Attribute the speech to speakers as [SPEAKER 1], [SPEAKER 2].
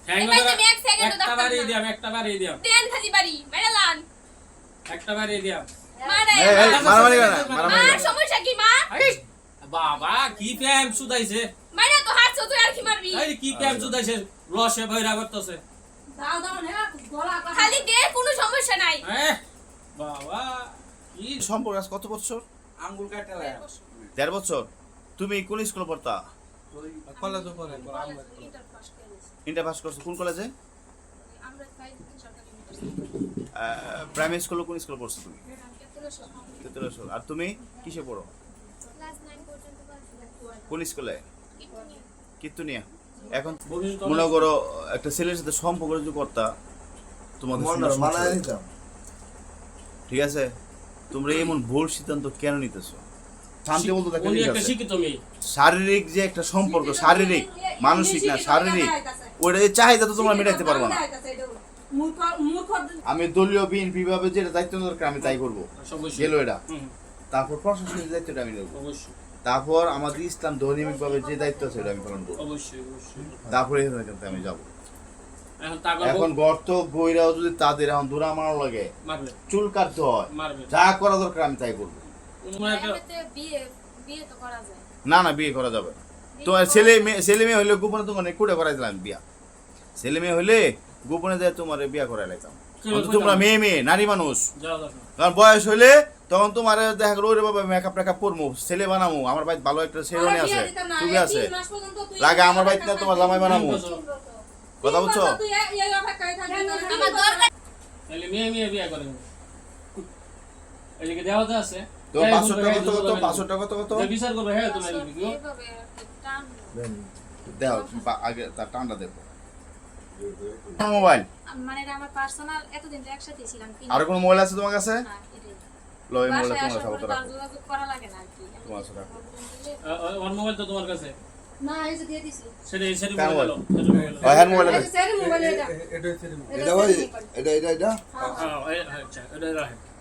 [SPEAKER 1] একটা বাড়ি দিও দেন খালি বাড়ি মেরে লান একটা বাড়ি দিও মারে
[SPEAKER 2] মারামারি করে না
[SPEAKER 1] মার সমস্যা কি মা
[SPEAKER 3] বাবা কি প্রেম সুদাইছে
[SPEAKER 1] মাইরা তো হাত তুই আর কি মারবি
[SPEAKER 3] এই কি প্রেম সুদাইছে লসে ভইরা করতেছে
[SPEAKER 1] দাও দাও না গলা খালি দে কোনো সমস্যা নাই
[SPEAKER 3] বাবা কি
[SPEAKER 2] সম্পর্ক আজ কত বছর?
[SPEAKER 3] আঙ্গুল কাটলা
[SPEAKER 2] 1.5 বছর। তুমি কোন স্কুলে পড়তা?
[SPEAKER 3] কলেজে পড়ে
[SPEAKER 2] ইন্টার পাস করছো কোন কলেজে?
[SPEAKER 1] আমরা সরকারি
[SPEAKER 2] প্রাইমারি স্কুলে কোন স্কুলে পড়ছো তুমি? তেতুলেশ্বর। আর তুমি কিসে পড়ো?
[SPEAKER 1] ক্লাস 9 পর্যন্ত পড়াশোনা
[SPEAKER 2] কোন স্কুলে? কিত্তুনিয়া। এখন
[SPEAKER 3] ভবিষ্যৎ
[SPEAKER 2] মনে করো একটা ছেলের সাথে সম্পর্ক যদি করতা তোমাদের মানায় নিতাম, ঠিক আছে? তোমরা এমন ভুল সিদ্ধান্ত কেন নিতেছো? শান্তি বলতে দেখো শারীরিক যে একটা সম্পর্ক, শারীরিক মানসিক না শারীরিক, ওইটা যে চাহিদা তো তোমরা মেটাইতে পারবো না। আমি দলীয় বিএনপি ভাবে যেটা দায়িত্ব দরকার আমি তাই করবো, গেল এটা। তারপর প্রশাসনিক দায়িত্বটা আমি নেবো, তারপর আমাদের ইসলাম ধর্মিক ভাবে যে দায়িত্ব আছে ওটা আমি পালন করবো, তারপরে আমি যাবো। এখন গর্ত বইরাও যদি তাদের এখন দূরা মারা লাগে, চুল কাটতে হয়, যা করা দরকার আমি তাই করবো। না না বিয়ে করা যাবে না। তোমার ছেলে মেয়ে হইলে গোপনে তোমার কুড়ে করাই দিলাম বিয়া। ছেলে মেয়ে হইলে গোপনে যায় তোমার বিয়া করাই লাইতাম। তোমরা মেয়ে নারী মানুষ, কারণ বয়স হইলে তখন তোমার দেখা গেল ওরে বাবা মেকআপ টেকআপ করবো, ছেলে বানাবো। আমার বাড়িতে ভালো একটা শেরওয়ানি আছে, চুবি আছে, লাগে আমার বাড়িতে না তোমার জামাই বানাবো। কথা বুঝছো? তো 500 টাকা তো 500 টাকা তো
[SPEAKER 3] বিচার করবে। হ্যাঁ তুমি
[SPEAKER 2] দাও আগে তার টানটা দেখো। মোবাইল
[SPEAKER 1] মানে আমার পার্সোনাল এতদিন তো একসাথে ছিলাম।
[SPEAKER 2] আর কোন মোবাইল আছে তোমার কাছে?
[SPEAKER 1] না
[SPEAKER 2] লই মোবাইল তোমার সাথে রাখো,
[SPEAKER 1] যোগাযোগ করা লাগে না কি
[SPEAKER 2] তোমার সাথে রাখো।
[SPEAKER 3] ওর মোবাইল তো তোমার কাছে
[SPEAKER 1] না, এই যে দিয়ে দিছি
[SPEAKER 3] সেটা মোবাইল
[SPEAKER 2] হ্যাঁ মোবাইল আছে,
[SPEAKER 1] সেরি মোবাইল এটা
[SPEAKER 2] এটা এটা
[SPEAKER 3] আচ্ছা এটা রাখে